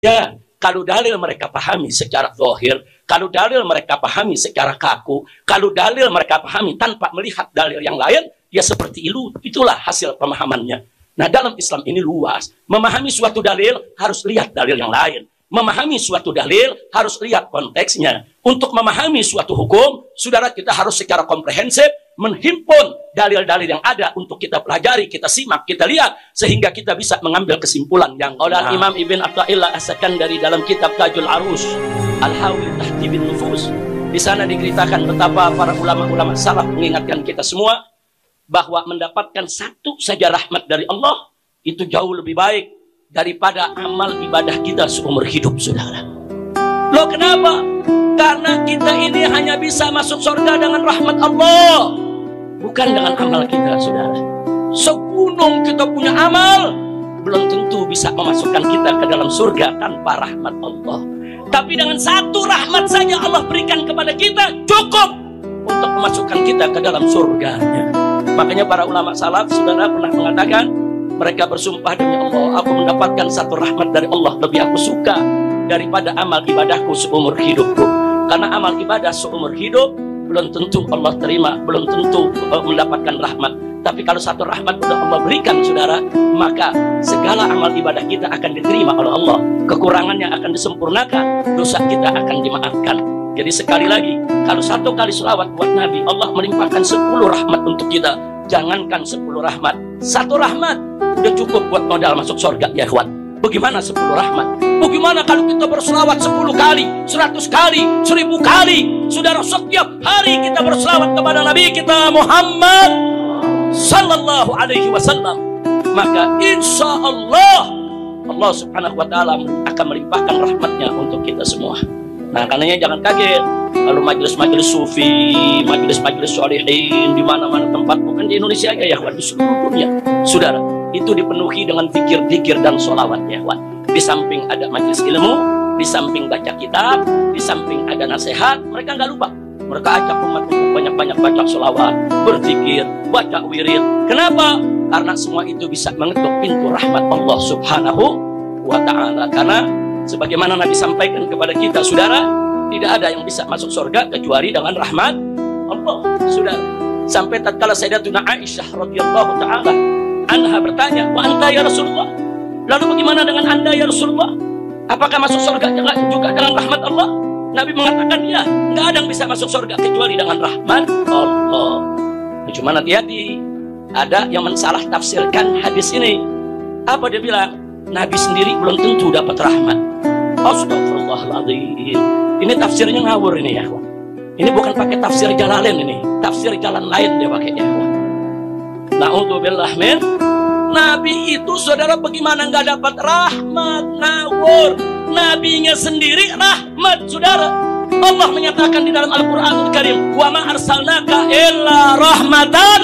Ya, kalau dalil mereka pahami secara zahir, kalau dalil mereka pahami secara kaku, kalau dalil mereka pahami tanpa melihat dalil yang lain, ya seperti itu. Itulah hasil pemahamannya. Nah, dalam Islam ini luas. Memahami suatu dalil harus lihat dalil yang lain. Memahami suatu dalil harus lihat konteksnya. Untuk memahami suatu hukum, saudara, kita harus secara komprehensif menghimpun dalil-dalil yang ada untuk kita pelajari, kita simak, kita lihat, sehingga kita bisa mengambil kesimpulan yang oleh Imam Ibn Athaillah As-Sakandari dalam kitab Tajul Arus Al-Hawi Tahtibin Nufus. Di sana diceritakan betapa para ulama-ulama salaf mengingatkan kita semua bahwa mendapatkan satu saja rahmat dari Allah itu jauh lebih baik daripada amal ibadah kita seumur hidup, saudara. Loh, kenapa? Karena kita ini hanya bisa masuk surga dengan rahmat Allah, bukan dengan amal kita, saudara. Segunung kita punya amal, belum tentu bisa memasukkan kita ke dalam surga tanpa rahmat Allah. Tapi dengan satu rahmat saja Allah berikan kepada kita, cukup untuk memasukkan kita ke dalam surganya. Makanya para ulama salaf, saudara, pernah mengatakan, mereka bersumpah, demi Allah, aku mendapatkan satu rahmat dari Allah lebih aku suka daripada amal ibadahku seumur hidupku. Karena amal ibadah seumur hidup belum tentu Allah terima, belum tentu mendapatkan rahmat. Tapi kalau satu rahmat sudah Allah berikan, saudara, maka segala amal ibadah kita akan diterima oleh Allah. Kekurangannya akan disempurnakan, dosa kita akan dimaafkan. Jadi sekali lagi, kalau satu kali selawat buat Nabi, Allah melimpahkan 10 rahmat untuk kita. Jangankan 10 rahmat, satu rahmat udah cukup buat modal masuk surga, ya ikhwan. Bagaimana 10 rahmat? Bagaimana kalau kita berselawat 10 kali, 100 kali, 1000 kali? Saudara, setiap hari kita berselawat kepada Nabi kita Muhammad Sallallahu Alaihi Wasallam, maka insya Allah Allah Subhanahu Wa Taala akan melimpahkan rahmatnya untuk kita semua. Nah, karenanya jangan kaget kalau majelis-majelis sufi, majelis-majelis sholihin di mana-mana tempat, bukan di Indonesia aja ya, di seluruh dunia, saudara, itu dipenuhi dengan zikir-zikir dan sholawat, ya, di samping ada majelis ilmu, di samping baca kitab, di samping ada nasihat, mereka nggak lupa. Mereka ajak umat untuk banyak-banyak baca sholawat, berzikir, baca wirid. Kenapa? Karena semua itu bisa mengetuk pintu rahmat Allah Subhanahu Wa Taala. Karena sebagaimana Nabi sampaikan kepada kita, saudara, tidak ada yang bisa masuk surga kecuali dengan rahmat Allah, saudara. Sampai tatkala Sayyidatuna Aisyah radhiyallahu taala anha bertanya, "Wa anta ya Rasulullah?" Lalu bagaimana dengan Anda ya Rasulullah? Apakah masuk surga juga dengan rahmat Allah? Nabi mengatakan, ya, nggak ada yang bisa masuk surga kecuali dengan rahmat Allah. Cuma hati-hati, ada yang mensalah tafsirkan hadis ini. Apa dia bilang? Nabi sendiri belum tentu dapat rahmat. Astagfirullahaladzim. Ini tafsirnya ngawur ini, ya. Ini bukan pakai tafsir Jalalain ini, tafsir jalan lain dia pakai, ya. Na'udzubillah min. Nabi itu, saudara, bagaimana nggak dapat rahmat? Ngawur. Nabinya sendiri rahmat, saudara. Allah menyatakan di dalam Al-Quranul Karim, wa ma arsalnaka illa rahmatan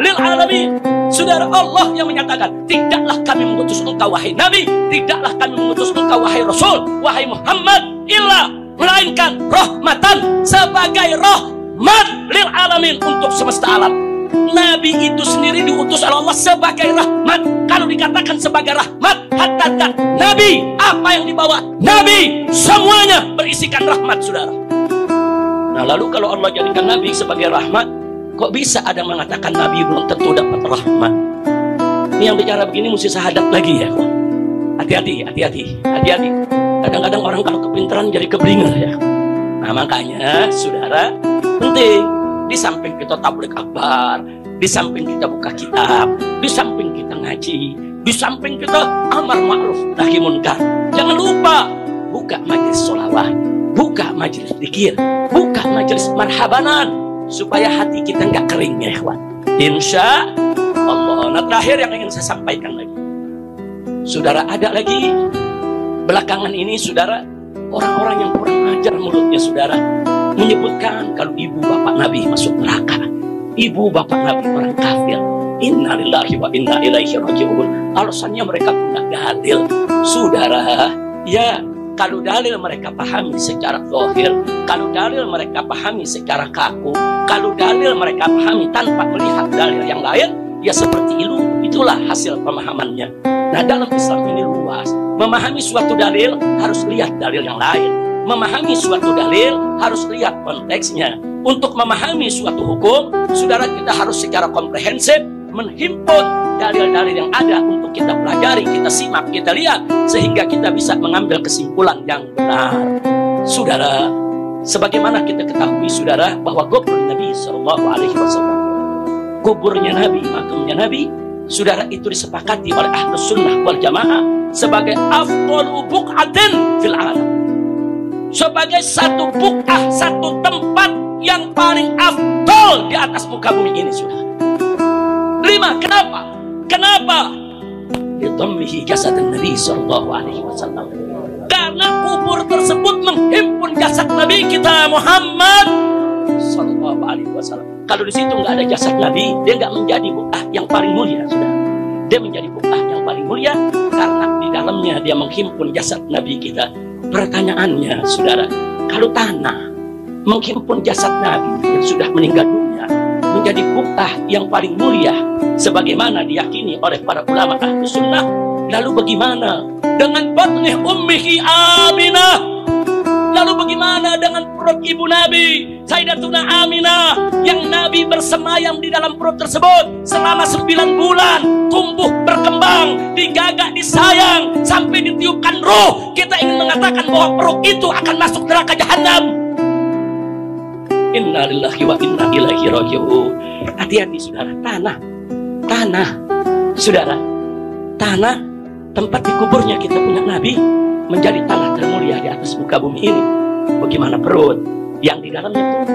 lil alamin. Saudara, Allah yang menyatakan, tidaklah kami mengutus engkau wahai Nabi, tidaklah kami mengutus engkau wahai Rasul, wahai Muhammad, illa, melainkan rahmatan, sebagai rahmat lil alamin, untuk semesta alam. Nabi itu sendiri diutus oleh Allah sebagai rahmat. Kalau dikatakan sebagai rahmat, hatta Nabi, apa yang dibawa Nabi semuanya berisikan rahmat, saudara. Nah, lalu kalau Allah jadikan Nabi sebagai rahmat, kok bisa ada yang mengatakan Nabi belum tentu dapat rahmat? Ini yang bicara begini mesti syahadat lagi, ya. Hati-hati, hati-hati, hati-hati. Kadang-kadang orang kalau kepintaran jadi keblinger, ya. Nah, makanya, saudara, penting. Di samping kita tabligh akbar, di samping kita buka kitab, di samping kita ngaji, di samping kita amar ma'ruf nahi munkar, jangan lupa buka majelis sholawat, buka majelis zikir, buka majelis marhabanan, supaya hati kita nggak kering, ya ikhwan. Insya Allah. Nah, terakhir yang ingin saya sampaikan lagi, saudara, ada lagi belakangan ini, saudara, orang-orang yang kurang ajar mulutnya, saudara, menyebutkan kalau ibu bapak Nabi masuk neraka, ibu bapak Nabi orang kafir. Innalillahi wa inna ilaihi raji'un. Alasannya mereka punya dalil, saudara. Ya, kalau dalil mereka pahami secara zahir, kalau dalil mereka pahami secara kaku, kalau dalil mereka pahami tanpa melihat dalil yang lain, ya seperti ilu. Itulah hasil pemahamannya. Nah, dalam Islam ini luas. Memahami suatu dalil harus lihat dalil yang lain. Memahami suatu dalil harus lihat konteksnya. Untuk memahami suatu hukum, saudara, kita harus secara komprehensif menghimpun dalil-dalil yang ada untuk kita pelajari, kita simak, kita lihat, sehingga kita bisa mengambil kesimpulan yang benar. Saudara, sebagaimana kita ketahui, saudara, bahwa kubur Nabi SAW, kuburnya Nabi, makamnya Nabi, saudara, itu disepakati oleh Ahlus Sunnah wal Jamaah sebagai afdalu buq'atin fil alam, sebagai satu buq'ah, satu tempat yang paling afdal di atas muka bumi ini, saudara. 5. Kenapa? Kenapa? Lidhammihi jasad Nabi SAW. Karena kubur tersebut menghimpun jasad Nabi kita Muhammad SAW. Kalau di situ nggak ada jasad Nabi, dia nggak menjadi buq'ah yang paling mulia, saudara. Dia menjadi buq'ah yang paling mulia karena di dalamnya dia menghimpun jasad Nabi kita. Pertanyaannya, saudara, kalau tanah menghimpun jasad Nabi yang sudah meninggal dunia menjadi buq'ah yang paling mulia, sebagaimana diyakini oleh para ulama Ahlus Sunnah, lalu bagaimana dengan batni ummihi Aminah? Lalu bagaimana dengan perut ibu Nabi Sayyidatuna Aminah, yang Nabi bersemayam di dalam perut tersebut selama 9 bulan, tumbuh berkembang, digagak, disayang, sampai ditiupkan ruh? Kita ingin mengatakan bahwa perut itu akan masuk neraka jahanam. Inna lillahi wa inna ilaihi raji'un. Hati-hati, saudara. Tanah, saudara, tanah tempat dikuburnya kita punya Nabi menjadi tanah termulia di atas muka bumi ini. Bagaimana perut yang di dalamnya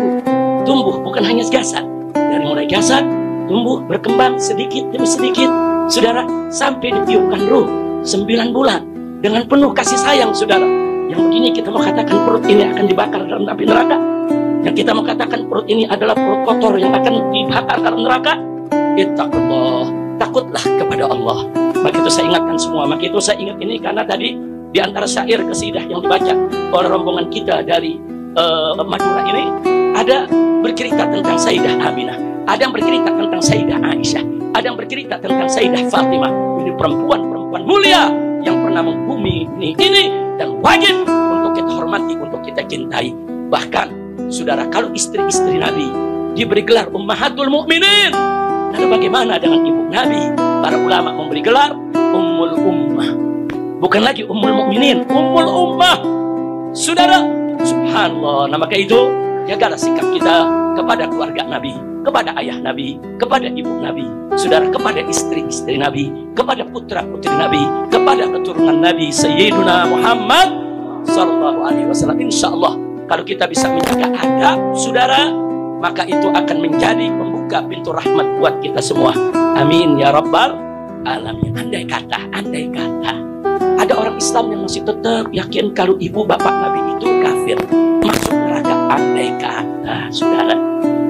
tumbuh bukan hanya jasad, dari mulai jasad tumbuh berkembang sedikit demi sedikit, saudara, sampai ditiupkan ruh 9 bulan dengan penuh kasih sayang, saudara. Yang begini kita mau katakan perut ini akan dibakar dalam api neraka? Yang kita mau katakan perut ini adalah perut kotor yang akan dibakar dalam neraka? Ittaqullah, takutlah kepada Allah. Maka itu saya ingatkan semua. Maka itu saya ingat ini karena tadi di antara syair qasidah yang dibaca oleh rombongan kita dari Madura ini, ada bercerita tentang Sayyidah Aminah, ada yang bercerita tentang Sayyidah Aisyah, ada yang bercerita tentang Sayyidah Fatimah. Ini perempuan-perempuan mulia yang pernah menghuni ini dan wajib untuk kita hormati, untuk kita cintai. Bahkan, saudara, kalau istri-istri Nabi diberi gelar Ummahatul Mukminin, lalu bagaimana dengan ibu Nabi? Para ulama memberi gelar Ummul Ummah. Bukan lagi Ummul Mukminin, Ummul Ummah. Saudara, subhanallah. Nah, maka itu jagalah sikap kita kepada keluarga Nabi, kepada ayah Nabi, kepada ibu Nabi, saudara, kepada istri-istri Nabi, kepada putra-putri Nabi, kepada keturunan Nabi Sayyiduna Muhammad sallallahu alaihi wasallam. Insyaallah, kalau kita bisa menjaga adab, saudara, maka itu akan menjadi pembuka pintu rahmat buat kita semua. Amin ya rabbal alamin. Andai kata ada orang Islam yang masih tetap yakin kalau ibu bapak Nabi itu kafir, masuk neraka, andai kata, saudara,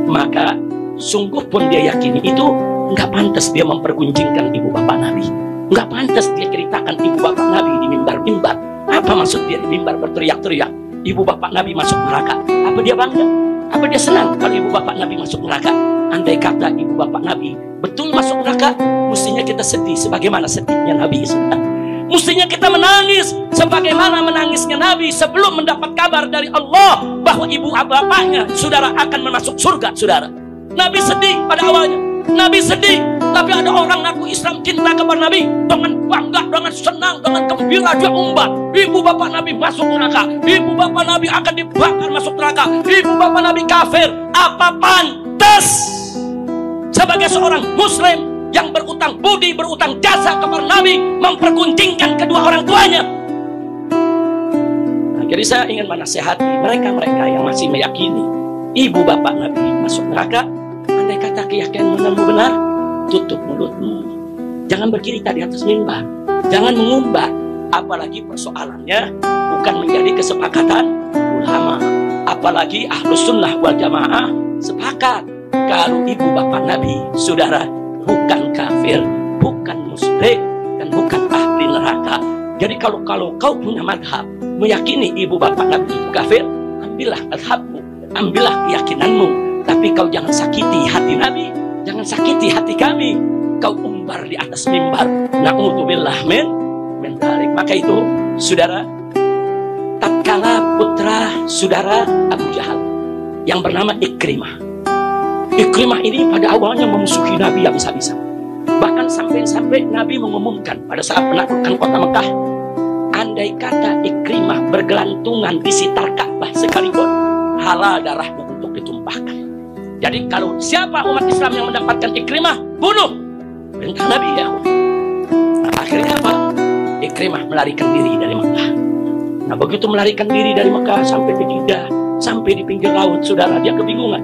maka sungguh pun dia yakini itu nggak pantas dia mempergunjingkan ibu bapak Nabi, nggak pantas dia ceritakan ibu bapak Nabi di mimbar-mimbar. Apa maksud dia di mimbar berteriak-teriak ibu bapak Nabi masuk neraka? Apa dia bangga? Apa dia senang kalau ibu bapak Nabi masuk neraka? Andai kata ibu bapak Nabi betul masuk neraka, mestinya kita sedih sebagaimana sedihnya Nabi, saudara. Mestinya kita menangis sebagaimana menangisnya Nabi sebelum mendapat kabar dari Allah bahwa ibu bapaknya, saudara, akan masuk surga, saudara. Nabi sedih pada awalnya, Nabi sedih, tapi ada orang ngaku Islam, cinta kepada Nabi, dengan bangga, dengan senang, dengan gembira dia umbar, ibu bapak Nabi masuk neraka, ibu bapak Nabi akan dibakar masuk neraka, ibu bapak Nabi kafir. Apa pantas sebagai seorang muslim yang berutang budi, berutang jasa kepada Nabi, mempergunjingkan kedua orang tuanya? Nah, jadi saya ingin menasihati mereka-mereka yang masih meyakini ibu bapak Nabi masuk neraka. Andai kata keyakinanmu benar, tutup mulutmu, jangan bercerita di atas mimbar, jangan mengumbar. Apalagi persoalannya bukan menjadi kesepakatan ulama, apalagi Ahlus Sunnah wal Jamaah sepakat kalau ibu bapak Nabi, saudara, bukan kafir, bukan musyrik, dan bukan ahli neraka. Jadi kalau kau punya madhab meyakini ibu bapak Nabi itu kafir, ambillah madhabmu, ambillah keyakinanmu, tapi kau jangan sakiti hati Nabi, jangan sakiti hati kami. kau umbar di atas mimbar. Na'udzubillah min dzalik. Maka itu, saudara, tatkala putra saudara Abu Jahal yang bernama Ikrimah. Ikrimah ini pada awalnya memusuhi Nabi yang bisa-bisa. Bahkan sampai-sampai Nabi mengumumkan pada saat menaklukkan kota Mekah, andai kata Ikrimah bergelantungan di sekitar Ka'bah sekalipun, halal darahnya untuk ditumpahkan. Jadi kalau siapa umat Islam yang mendapatkan Ikrimah, bunuh. Perintah Nabi ya. Nah, akhirnya apa? Ikrimah melarikan diri dari Mekah. Nah, begitu melarikan diri dari Mekah sampai ke Jeddah, sampai di pinggir laut, saudara, dia kebingungan.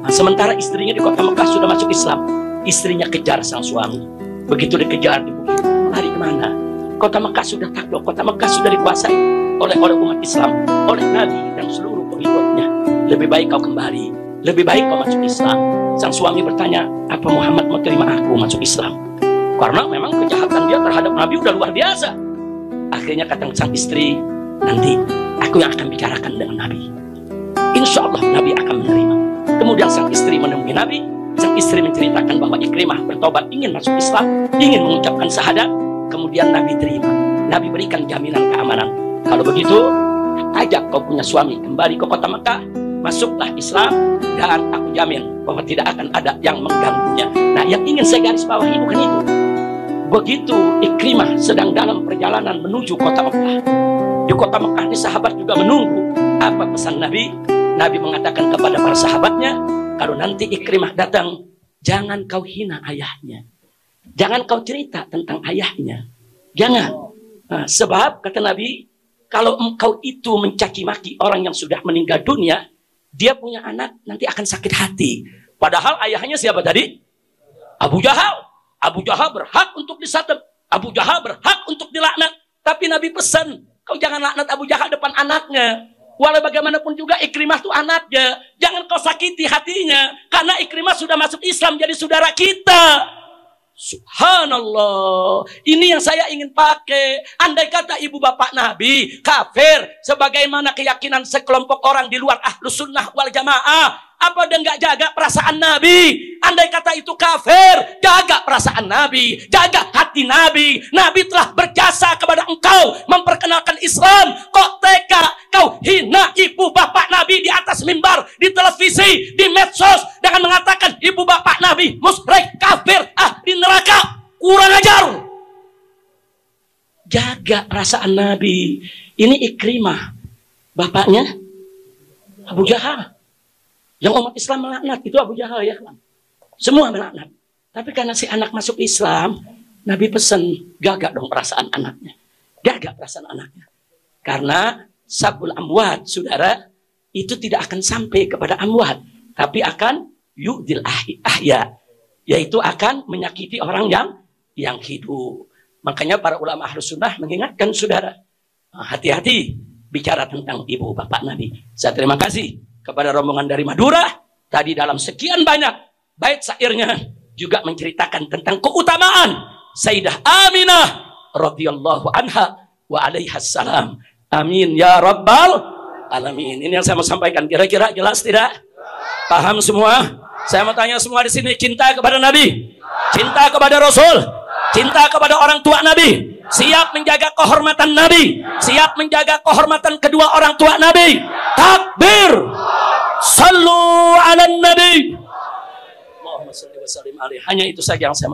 Nah, sementara istrinya di kota Mekah sudah masuk Islam, istrinya kejar sang suami. Begitu dikejar di bukit, lari kemana? Kota Mekah sudah takluk, kota Mekah sudah dikuasai oleh umat Islam, oleh Nabi dan seluruh pengikutnya. Lebih baik kau kembali, lebih baik kau masuk Islam. Sang suami bertanya, apa Muhammad mau terima aku masuk Islam? Karena memang kejahatan dia terhadap Nabi udah luar biasa. Akhirnya kata sang istri, nanti aku yang akan bicarakan dengan Nabi. Insya Allah Nabi akan menerima. Kemudian sang istri menemui Nabi. Sang istri menceritakan bahwa Ikrimah bertobat, ingin masuk Islam, ingin mengucapkan syahadat. Kemudian Nabi terima. Nabi berikan jaminan keamanan. Kalau begitu, ajak kau punya suami kembali ke kota Mekah, masuklah Islam, dan aku jamin bahwa tidak akan ada yang mengganggunya. Nah, yang ingin saya garis bawahi bukan itu. Begitu Ikrimah sedang dalam perjalanan menuju kota Mekah, di kota Mekah ini sahabat juga menunggu apa pesan Nabi. Nabi mengatakan kepada para sahabatnya, kalau nanti Ikrimah datang, jangan kau hina ayahnya, jangan kau cerita tentang ayahnya, jangan. Nah, sebab kata Nabi, kalau engkau itu mencaci maki orang yang sudah meninggal dunia, dia punya anak nanti akan sakit hati. Padahal ayahnya siapa tadi? Abu Jahal. Abu Jahal berhak untuk disatem. Abu Jahal berhak untuk dilaknat. Tapi Nabi pesan, kau jangan laknat Abu Jahal depan anaknya. Walau bagaimanapun juga Ikrimah itu anaknya. Jangan kau sakiti hatinya. Karena Ikrimah sudah masuk Islam jadi saudara kita. Subhanallah. Ini yang saya ingin pakai. Andai kata ibu bapak Nabi kafir, sebagaimana keyakinan sekelompok orang di luar Ahlus Sunnah wal Jamaah, apa dia nggak jaga perasaan Nabi? Andai kata itu kafir, jaga perasaan Nabi, jaga hati Nabi. Nabi telah berjasa kepada engkau memperkenalkan Islam. Kok tega kau hina ibu bapak Nabi di atas mimbar, di televisi, di medsos, dengan mengatakan ibu bapak Nabi musyrik, kafir, ahli neraka. Kurang ajar. Jaga perasaan Nabi. Ini Ikrimah, bapaknya Abu Jahal. Yang umat Islam melaknat itu Abu Jahal ya kan? Semua melaknat. Tapi karena si anak masuk Islam, Nabi pesan, jaga dong perasaan anaknya. Jaga perasaan anaknya. Karena sabul amwat, saudara, itu tidak akan sampai kepada amwat, tapi akan yu'dil ahya, yaitu akan menyakiti orang yang hidup. Makanya para ulama Ahlus Sunnah mengingatkan saudara, hati-hati bicara tentang ibu bapak Nabi. Saya terima kasih kepada rombongan dari Madura. Tadi dalam sekian banyak bait syairnya juga menceritakan tentang keutamaan Sayyidah Aminah radhiyallahu anha wa alaihas salam. Amin ya rabbal alamin. Ini yang saya mau sampaikan. Kira-kira jelas tidak? Paham semua? Saya mau tanya semua di sini, cinta kepada Nabi, cinta kepada Rasul, cinta kepada orang tua Nabi, siap menjaga kehormatan Nabi, siap menjaga kehormatan kedua orang tua Nabi. Takbir. Sallu ala Nabi. Allahumma salli wa sallim alaihi. Hanya itu saja yang saya